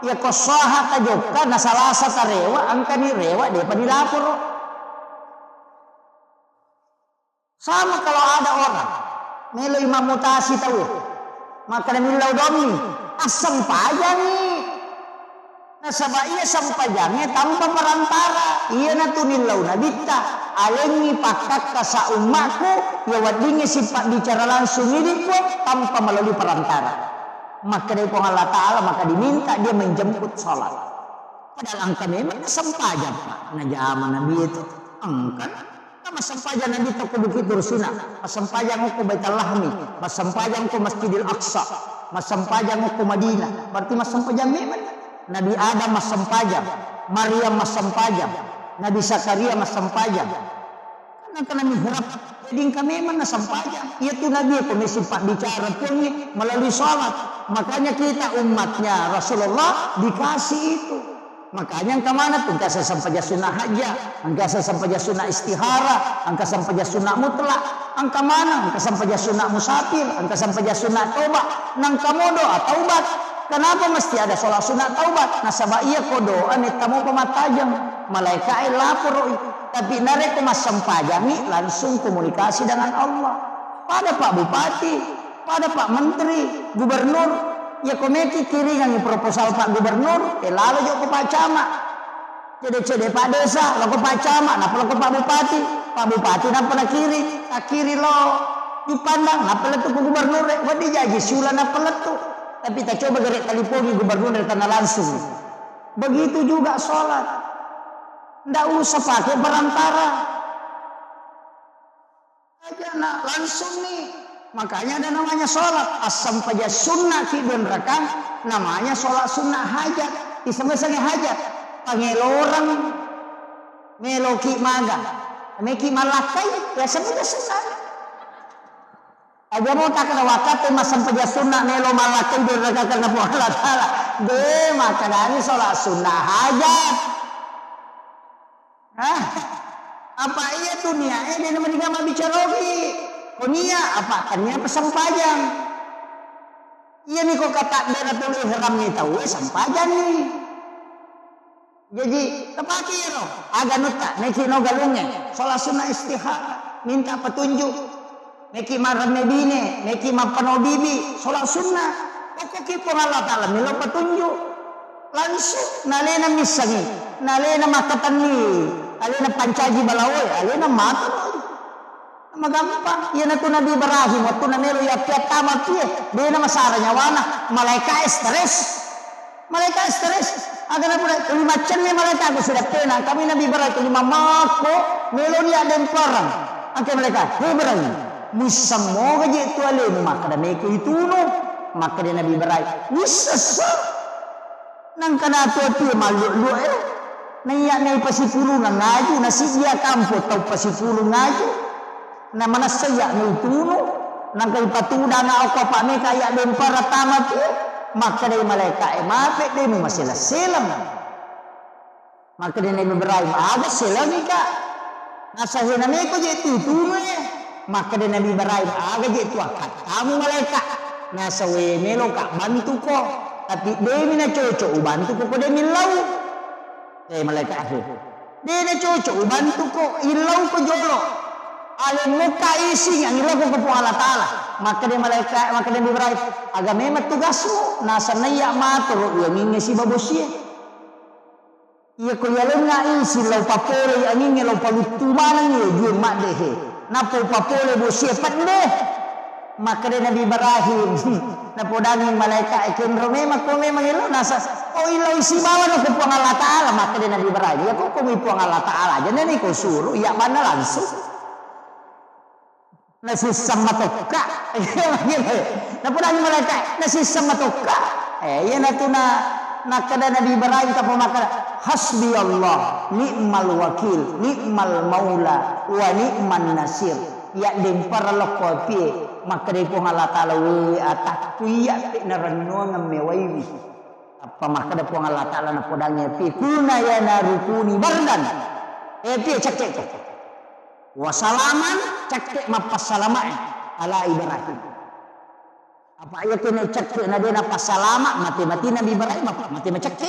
Ya kosaha tajokka nasalasa tarewa angkani rewa dia dilapor. Sama kalau ada orang melo imam mutasi tahu. Maka milau domi asam pajani. Nah sabah iya sampajangnya tanpa perantara. Iya na tunilau nabita alengi pakak kasa umatku ya wadingi sifat bicara langsung ini pun tanpa melalui perantara. Maka dari Allah Ta'ala maka diminta dia menjemput sholat. Padahal angka memang sampajang pak. Nah zaman Nabi itu angkat. Nah sampajang Nabi itu ke Bukit Dursina. Sampajang ke Baitul Lahmi. Sampajang ke Masjidil Aqsa. Sampajang ke Madinah. Berarti sampajang memang. Nabi Adam mas sempajang, Maryam mas sempajang, Nabi Zakaria mas sempajang. Karena mihrab, jadi kami mana sempajang. Itu Nabi itu sifat bicara pun melalui sholat. Makanya kita umatnya Rasulullah dikasih itu. Makanya yang kemana pun kasih sampajah sunnah hajah, angkasa sampajah sunnah istihara, angka sampajah sunnah mutlak, angka mana, angka sampajah sunnah musafir, angka sampajah sunnah taubat, nang kamu doa taubat. Kenapa mesti ada sholat sunat taubat? Nasabah iya kodo ane tamu pematajam malaikat lapor tapi narek mas sempajangi langsung komunikasi dengan Allah. Pada Pak Bupati, pada Pak Menteri, Gubernur, ya komiti kiri yang proposal Pak Gubernur, lalu juga Pak Camat. Jadi Pak Desa, lalu Pak Camat, napa lalu Pak Bupati, Pak Bupati napa na kiri, tak kiri lo dipandang, napa letu ke Gubernur, wadi jaji sula napa letu. Tapi kita coba gerak talipogi gubernur dari tanah langsung. Begitu juga sholat. Tidak usah pakai perantara. Aja nak langsung nih. Makanya ada namanya sholat. Asam paja sunnah kidun rekam. Namanya sholat sunnah hajat. Iseng-isengnya hajat. Panggil orang. Meloki maga. Meki malakai. Ya sebenarnya sunnah. Aja mau tak kena wakat mas sampainya sunnah melo malakai berkata kepada Allah Taala. Deh makanya sholat sunnah hajat. Apa iya dunia ini nama digama bicara lagi. Dunia apa kannya pesampajang. Iya nih kok kata daerah tulis ihram nih tahu sampajang nih. Jadi tepati ya no. Agak nuta neki no galungnya. Sholat sunnah istihara minta petunjuk. Neki marah nebine, neki mapano bibi, sholat sunnah. Pokok kipong Allah Ta'ala milo petunjuk. Langsung nalena misangi, nalena makatani, alena pancaji balawai, alena mata. Nama gampang. Iya natu Nabi Ibrahim waktu nanelo ya tiap tamat dia, dia nama saranya wana malaikat stres. Malaikat stres. Ada apa? 5 cennya malaikat aku sudah pernah. Kami Nabi Ibrahim 5 mako meloni ada perang. Angke malaikat, Ibrahim. Musammo gaji itu alim maka dan mereka itu no maka dia Nabi Ibrahim wisasa nang kana tu malu lu naya nai pasipulu nang ngaju nasi dia kampo tau pasipulu ngaju na mana saya ni itu no nang kai patuda na ako pa me kaya den para tamat maka dia malaikat mape dia masih selam maka dia Nabi Ibrahim ada selam ka nasahin na mereka itu no maka dia Nabi Ibrahim aga je tu akat kamu malaikat na sawe melo kak bantu ko tapi dia mina cocok bantu ko dia milau malaikat akhir dia na cocok bantu ko ilau ko jolo ale muka isi yang ilau ko po Allah taala maka dia malaikat maka dia Ibrahim aga memang tugasmu na sanaya matur yang ingin si babosia iya ko yalan nga isi lau papole yang ingin lau palutuman ni dia mak dehe napo papole bosia pande maka dia Nabi Ibrahim napo daging malaikat ikin memang ko memang ilau nasa ilau isi bawa na ko puang Allah taala maka dia Nabi Ibrahim ya ko mi puang Allah taala jadi ni ko suruh iya mana langsung nasi sama toka napo daging malaikat nasi sama toka iya na tu na kada Nabi Ibrahim tapo maka hasbi Allah ni'mal wakil ni'mal maula wa ni'man nasir ya dempar lokopi maka de ko Allah taala we atak kuya pe naranno ngamewai apa maka de ko Allah taala na podangnya pi kuna ya narukuni bardan pi cek wa salaman cek mapas salama ala Ibrahim apa ayat ini cek na dia napa salama mati Nabi Ibrahim mati cek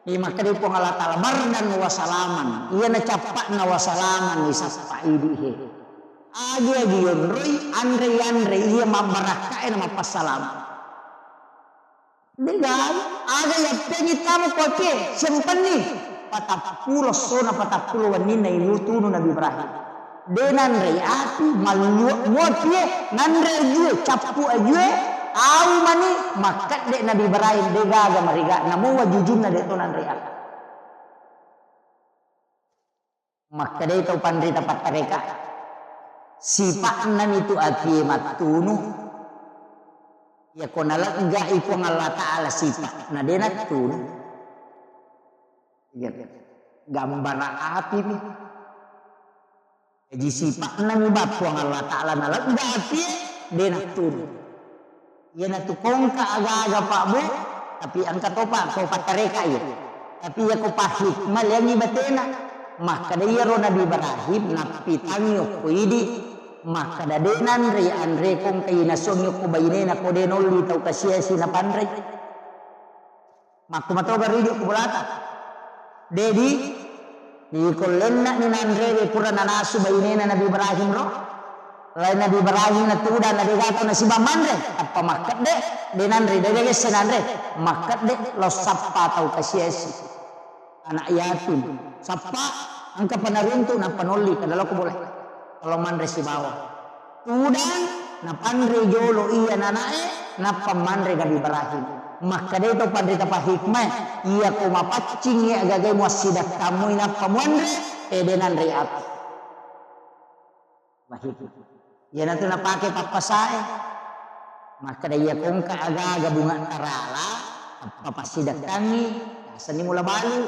ni maka dia pun Allah taala bardan wa salaman iya na capak na wa salaman ni sapa idihe agi yonroi andre iya mabaraka na mapa salama dengan aga ya pengi tamu kote sempeni patapulo sona patapulo wanina yutunu Nabi Ibrahim denan re api malu motie nandre jue capu ajue au mani makat dek Nabi Ibrahim de gaga mariga namu wajujunna dek to nandre api maka de tau pandri tapat mereka sifatnan itu api matunu ya konala enggak iku Allah taala sifat na dena tun gambar api ni jadi sifatna ni batu Allah taala na enggak api dena tun ya na tu kongka aga-aga pak bu tapi angkat topat mereka ya tapi ya ko hikmah yang ibatena maka dia ro Nabi Ibrahim napi tangyo kuidi maka dadenan re andre kong kay nasonyo ko bayinena ko denoli tau kasiasi na pandre makumato baridio ko bulata dedi ni kollenna ni andre re purana nasu bayinena Nabi Ibrahim ro lain Nabi Ibrahim na tuda na degato na si bamandre apa makat de denandre dege senandre makat de lo sappa tau kasiasi anak yatim sappa angka panaruntu na panoli kadalo ko boleh kalau mandre si bawah udan na pandre jolo iya nanae na pamandre Nabi Ibrahim maka dia itu pandre tapa hikmah iya ko mapacing ya agagay mo sidak kamu na pamandre denan re api bahikmah ya nanti na pake papasae maka dia kong ka aga bunga tarala papasidak kami seni mula balu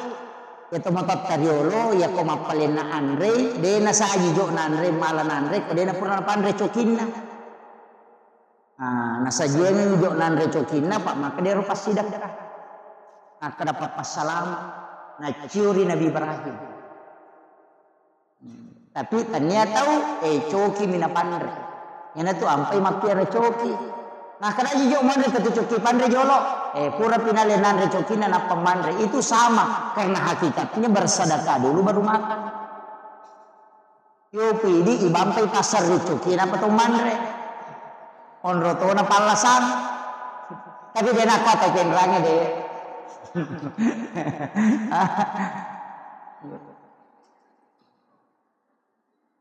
ya tomatot tariolo ya ko mapalena andre de na sa ajijo na andre malan andre ko de na purna pandre cokinna nasa jeng jo na andre cokinna pak maka de ro pasidak ka maka dapat pasalam na ciuri Nabi Ibrahim tapi tanya tahu coki mina pandre yana tu ampai mapiara coki nah kada jijo mandre patu coki pandre jolo pura pinale nandre cokina na pemandre itu sama karena hakikatnya bersedekah dulu baru makan yo pidi ibampai pasar di cokina patu mandre onroto na palasan tapi dia nak kata kenrange deh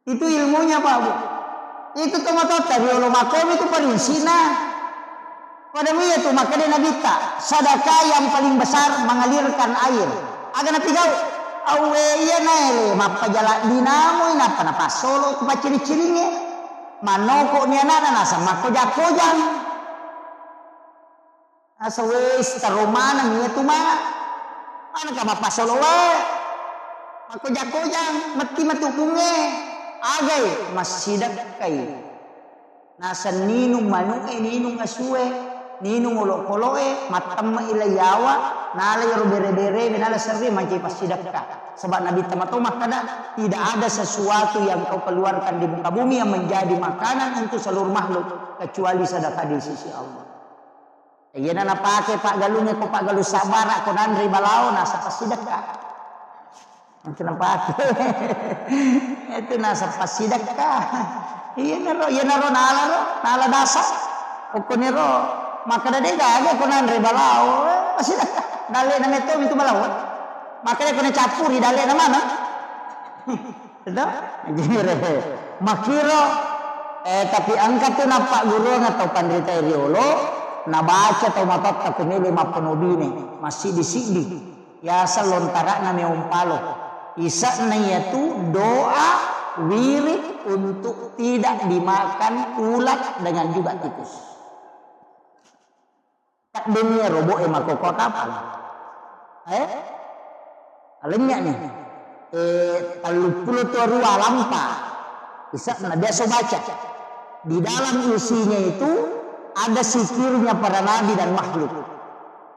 itu ilmunya Pak Bu itu tomatot tadi olo makom itu perinsina pada dia tu maka dia Nabi tak sedekah yang paling besar mengalirkan air agar nanti kau awe iya nele mapa jalan dinamo ina apa napa solo ku ciri-cirinya manoko ni anak nasa mako jakojang asa wes taromana nya tu mana ka mapa solo we mako jakojang mati matukunge agai masjidak kai nasa ninung manu ninung asue ninu ngolok-koloe matam ila yawa nala yoro bere-bere nala serri manci pasidakka. Sebab Nabi Tamato makada tidak ada sesuatu yang kau keluarkan di muka bumi yang menjadi makanan untuk seluruh makhluk kecuali sedekah di sisi Allah. Iya nana pakai Pak Galunya kau Pak Galu sabar kau nandri balao nasa pasidakka. Macam apa? Itu nasa pasidakka. Iya naro nala dasar. Kau nero maka dah dia gak kau nandri balao pasidakka. Dale nama itu balao. Makanya kena capuri dalek na mana? Betul? Makiro tapi angkat tu nampak guru atau pandita riolo na baca atau matot tak kumili mapenobine masih disidi ya selontara na meumpalo isa na yaitu doa wirid untuk tidak dimakan ulat dengan juga tikus. Tak dunia robo makoko kapal. Alenya nih, 30 rua lampa, bisa biasa baca. Di dalam isinya itu ada sikirnya para nabi dan makhluk.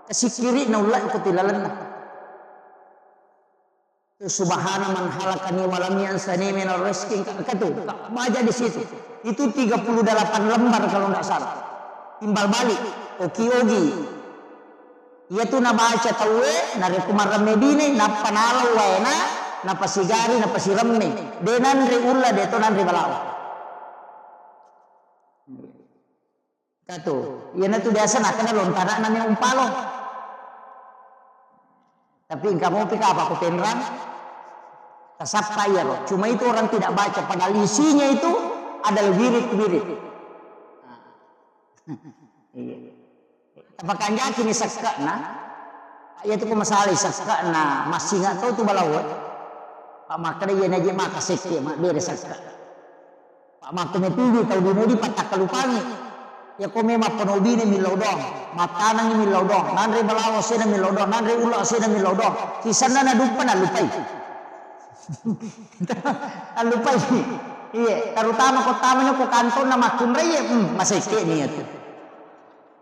Kesikiri naulat kutilalan. Subhana man halakani walam yansani min ar-rizqi katu. Baca di situ. Itu 38 lembar kalau tidak salah. Timbal balik, oki-ogi. Ia tu na baca tawe na rekumar medine na panalaw na na pasigari na pasiremme de nanri ulla de to nanri balao katu ia na tu biasa na kana lontara na ni umpalo tapi kamu pika apa ko penran kasapa ya lo cuma itu orang tidak baca padahal isinya itu ada wirid-wirid. Iya. Apakah yakin sakka na? Ya tu masalah sakka na masih nggak tahu tu balau. Pak makna dia naji maka sekte mak dia sakka. Pak makna tinggi tahu di patak kalupani. Ya ko memang penobi ni milodong, matanang ni milodong, nanre balau sena milodong, nanre ulo sena milodong. Kisana na dupa na lupai. Lupai. Iya, terutama kota mana ko kanton na makunre ya maseke ni itu.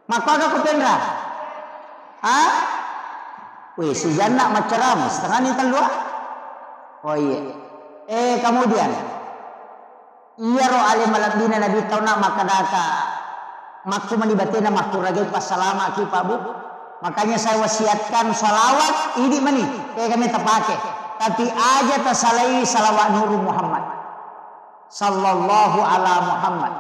Maka aku pendra, wih si jana maceram setengah ni telua. Oh iya. Kemudian, iya roh alim maladina nabi tahu nak maka daka, makku manibatina makku ragai pas salama aki pabu. Makanya saya wasiatkan salawat ini mani, kayak kami terpakai. Tapi aja tersalai salawat Nur Muhammad, sallallahu ala Muhammad.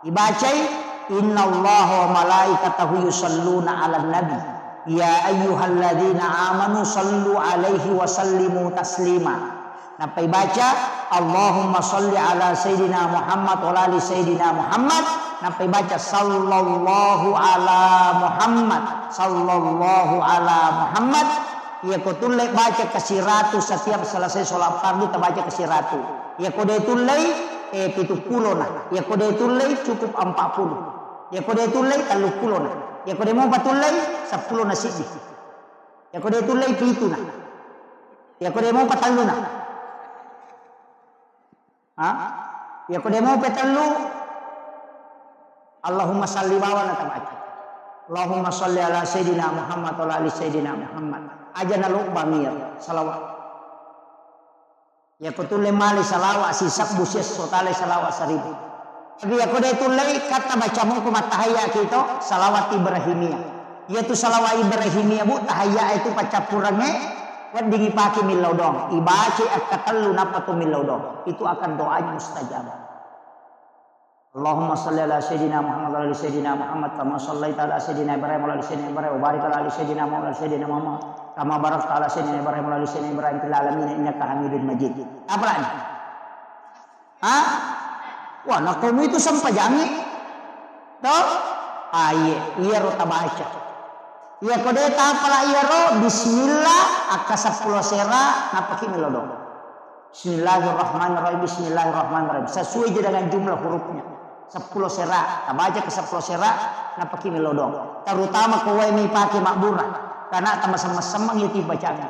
Dibacai. Inna Allah wa malaikatahu yusalluna ala nabi ya ayyuhalladzina amanu sallu alaihi wa sallimu taslima. Sampai baca Allahumma salli ala sayyidina Muhammad wa ali sayyidina Muhammad. Sampai baca sallallahu ala Muhammad sallallahu ala Muhammad. Ya kau tulai baca kasih ratu setiap selesai sholat fardu terbaca kasih ratu. Ya kau dia tulai 70 nah. Ya kau dia tulai cukup 40. Ya kau dia tulai 30 nah. Ya kau dia mau patulai 10 na sidi. Ya kau dia tulai 7 nah. Ya kau dia mau patalu nah. Ya kau dia mau patalu Allahumma salli wa ala tabaca. Allahumma salli ala sayyidina Muhammad wa ala ali sayyidina Muhammad. Aja na lupa mir salawat. Ya kutule mali salawat sisak busias sotale salawat 1000. Tapi ya kuda tulai kata bacamu ku matahaya kita salawat Ibrahimiyah. Yaitu salawat Ibrahimiyah bu tahaya itu pacapurannya buat digipaki milaudong. Ibaci akatallu napatu milaudong. Itu akan doanya mustajab. Allahumma salli ala sayyidina Muhammad wa ala sayyidina Muhammad kama shallaita ala sayyidina Ibrahim wa ala sayyidina Ibrahim wa barik ala sayyidina Muhammad wa ala sayyidina Muhammad kama barakta ala sayyidina Ibrahim wa ala sayyidina Ibrahim fil alamin innaka Hamidum Majid. Apa lagi? Wah, nak kamu itu sampai jangi. Toh? Iya ro tabaca. Iya kode tapala iya ro bismillah akasa pulo sera napaki milodong. Bismillahirrahmanirrahim. Bismillahirrahmanirrahim. Sesuai dengan jumlah hurufnya. 10 sera, tabaca ke 10 sera napaki milodong. Terutama kowe mi pake makbura karena sama-sama itu bacaan.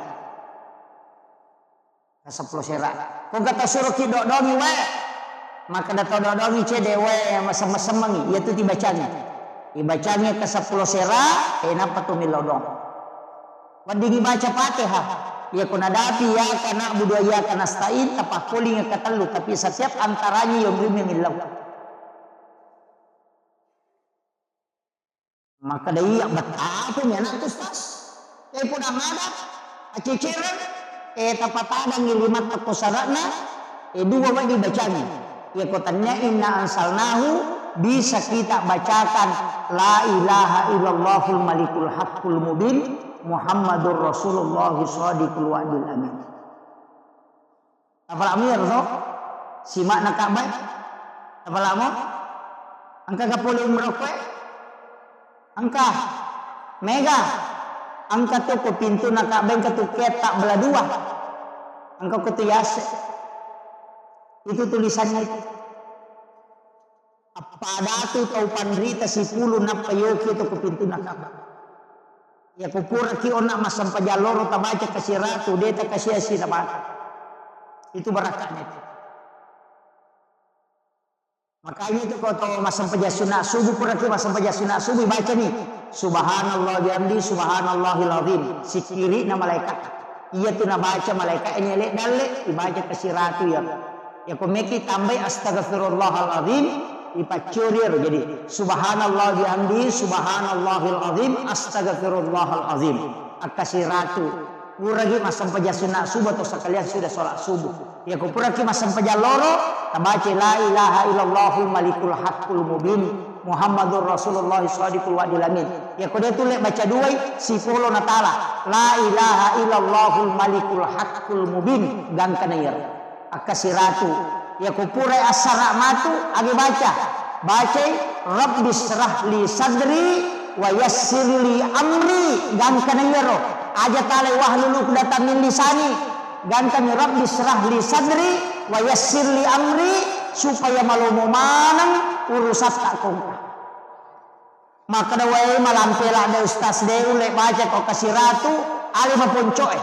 10 sera. Kau kata suruh kidok dongi we. Maka datang dongi cedewe yang sama-sama ni, iaitu dibacanya. Ibacanya ke 10 sera, kenapa tuh milodong. Wadigi baca Fatihah. Ya kuna dapi ya kana budu ya kana stain tapakuli nga katelu tapi setiap antaranya yang milau. Maka dia betapa nya nak Ustaz. Kay pun amada aceceran tapatada ngilimat takosarana dua wadi bacanya. Ya kotannya inna ansalnahu bisa kita bacakan la ilaha illallahul malikul haqqul mubin Muhammadur Rasulullah shadiqul wa'dil amin. Apa amir to? Simak nak kabeh. Apa lamo? Angka kapuli umroh kowe? Angka mega. Angka tu ke pintu nak kabeh ke tuket tak belah dua. Angka ke yase. Itu tulisannya itu. Apa datu tau pandrita si pulu na payoki itu ke pintu nak kabeh. Ya kupura ki ona masam pajaloro tabaca kasih ratu deta kasih asi tabaca. Itu barakahnya itu. Makanya itu kalau masam pajasuna subuh pura ki masam pajasuna subuh baca nih subhanallah bihamdi subhanallahil azim si kiri na malaikat. Iya tuh na baca malaikat ini lek dalek dibaca kasih ratu ya. Ya komeki tambah astaghfirullahal azim ipacurir jadi subhanallah bihamdi subhanallahil azim astaghfirullahal azim akasih ratu puragi masam pajasuna subuh atau sekalian sudah sholat subuh ya ko puragi masam pajaloro tabaca la ilaha illallahul malikul haqqul mubin Muhammadur Rasulullah shadiqul wa'dil amin ya ko dia tulek baca dua si polo natala la ilaha illallahul malikul haqqul mubin dan kanayar akasih ratu ya kupurai asara matu agi baca Rabbi syrah li sadri wa yassir li amri gan kanayero aja tale wahlulu kudata min lisani gan kan Rabbi syrah li sadri wa yassir li amri supaya malumu manang urusat tak kongka maka dawai malampela da ustaz de ule baca kok kasih ratu ali maponcoe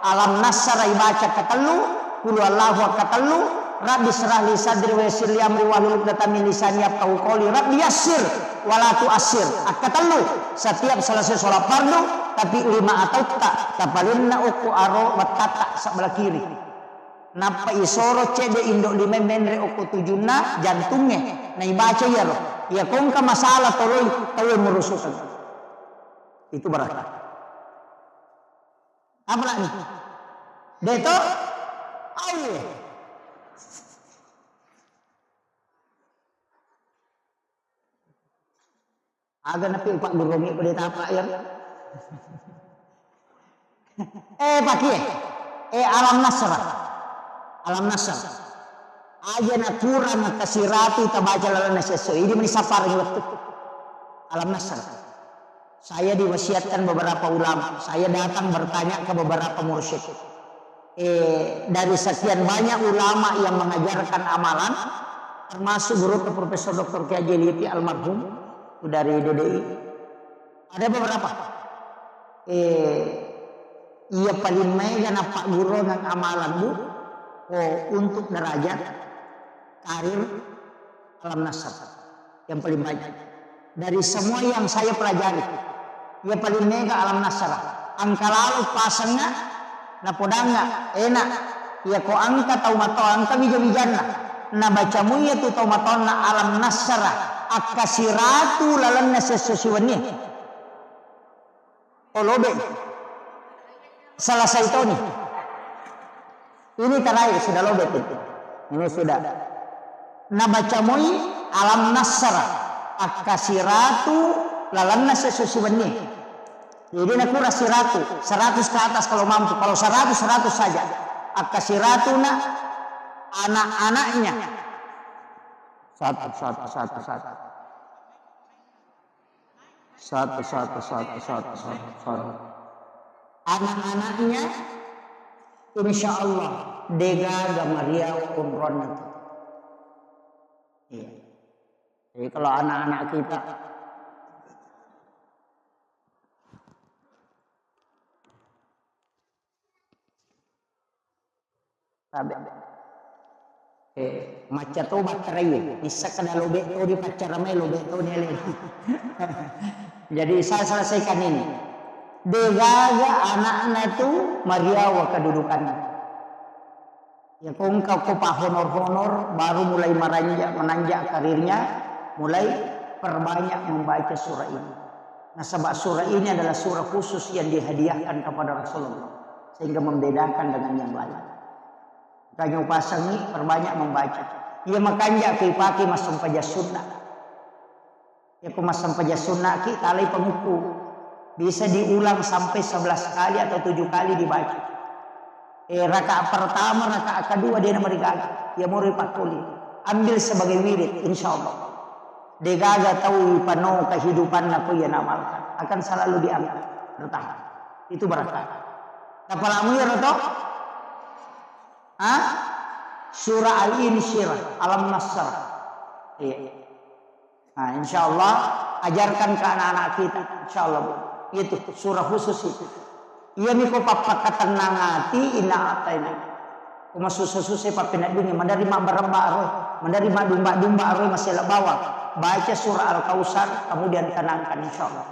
alam nasara baca katelu kulu allahu katelu Rabbi syrah li sadri wa yassir li amri wahlul 'uqdatam min lisani yafqahu qawli Rabbi yassir wa la tu'assir akatalu setiap selesai sholat fardu tapi 5 atau tak tapalinna uku aro batata sebelah kiri napa isoro cede indok 5 menre uku tujuna jantungnya na ibaca ya roh ya kongka masalah toloi tahu merusukan itu barakah apa lagi deto ayo agak napi Pak Gurongi pada apa ya? Pakai alam nasr. Alam nasr. Aja nakura nakasih ratu tabaca lalan sesu. Ini menisapar waktu. Alam nasr. Saya diwasiatkan beberapa ulama. Saya datang bertanya ke beberapa mursyid. Dari sekian banyak ulama yang mengajarkan amalan, termasuk guru Profesor Dr. Kiai Jeliti almarhum. Dari DDI ada beberapa ia paling mega na Pak Guru ng amalan bu untuk derajat karir alam nasr yang paling banyak dari semua yang saya pelajari ia paling mega alam nasr angka lalu pasangnya na podanga enak ia ko angka tau mato angka bija-bijana na bacamu ya tu tau mato na alam nasr akasih ratu lalan sesusuannya olobe selesai itu nih ini terakhir sudah lobet itu ini sudah nabacamoi alam nasr akasih ratu lalan sesusuannya jadi nak kurasi ratu 100 ke atas kalau mampu kalau 100 saja akasih ratu na anak-anaknya satu. Anak-anaknya insya Allah dega Gamaria umron nanti. Iya. Jadi kalau anak-anak kita Maca to baterai bisa kena lobe to di pacaramai lobe to ni lele. Jadi saya selesaikan ini. Degaga anaknya tu mariawa kedudukannya. Ya kau pa honor baru mulai menanjak karirnya, mulai perbanyak membaca surah ini. Nah sebab surah ini adalah surah khusus yang dihadiahkan kepada Rasulullah sehingga membedakan dengan yang lain. Kanya pasangi perbanyak membaca. Ia makanya pakai masam paja sunnah. Ya ku masam paja sunnah ki talai penguku. Bisa diulang sampai 11 kali atau 7 kali dibaca. Rakaat pertama, rakaat kedua dia nama digaga. Ya mau ripakuli. Ambil sebagai wirid insyaallah. Digaga tahu penuh kehidupan aku yang amalkan. Akan selalu diangkat. Bertahan. Itu berkah. Kapalamu ya roto? Surah Al-Insyirah, Alam Nasr. Iya. Nah, insyaallah ajarkan ke anak-anak kita, insyaallah. Itu surah khusus itu. Iya miko papa ketenangati ina ataina. Kuma susah-susah papinak dunia menerima beremba arwah, menerima domba-domba arwah masih bawa. Baca surah Al-Kausar kemudian tenangkan insyaallah.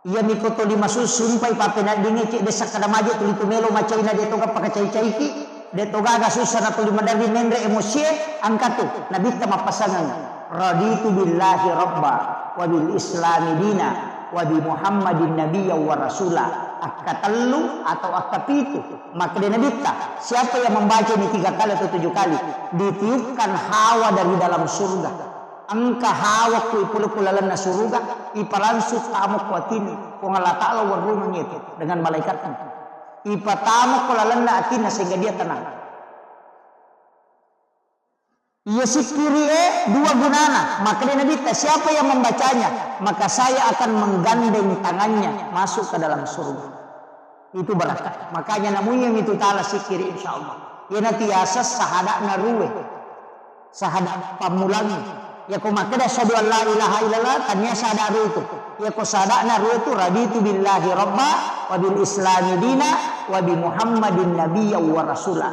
Iya miko to lima sumpah papinak dunia cik desa kada maju tuli tumelo macaina dia toga pakai cai-caiki. Dia toga agak susah atau lima dari mendre emosi angkat tu nabi ta mapasangan raditu billahi rabba wa bil islami dina wa bi muhammadin nabiyya wa rasula akatelu atau akapitu maka dia nabi ta siapa yang membaca ini 3 kali atau 7 kali ditiupkan hawa dari dalam surga angka hawa ku ipulu-pulalan na surga ipalansut tamu kuatini ku Allah ta'ala warumanya itu dengan malaikatnya ipatamu kulalanda atina sehingga dia tenang. Ia sikiri dua gunana. Maka dia nabi siapa yang membacanya maka saya akan menggandeng tangannya masuk ke dalam surga. Itu berkah. Makanya namanya itu ta'ala sikiri insyaallah. Ia nanti asas sahadat naruwe. Sahadat pamulangi. Ya ko makada syahadu an la ilaha illallah tanya sahadat itu. Ya ko sahadat naruwe itu raditu billahi rabba wa bil islami dina wa bi muhammadin nabiyya wa rasula.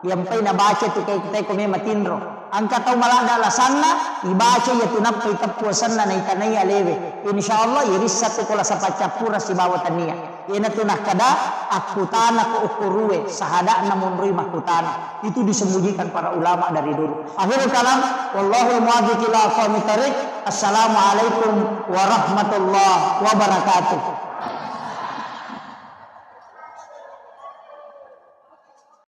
Yang pernah baca tu kita ko matindro. Angka tahu malah ada alasanna ibaca ya tunap kita puasanna na itanai aleve. Insyaallah iris satu kola sapacapura si bawa tania. Ina tunah kada akutana ko ukuruwe sahada namun rumah kutana. Itu disembunyikan para ulama dari dulu. Akhirul kalam wallahul muwaffiq ila aqwamit thariq. Assalamualaikum warahmatullahi wabarakatuh.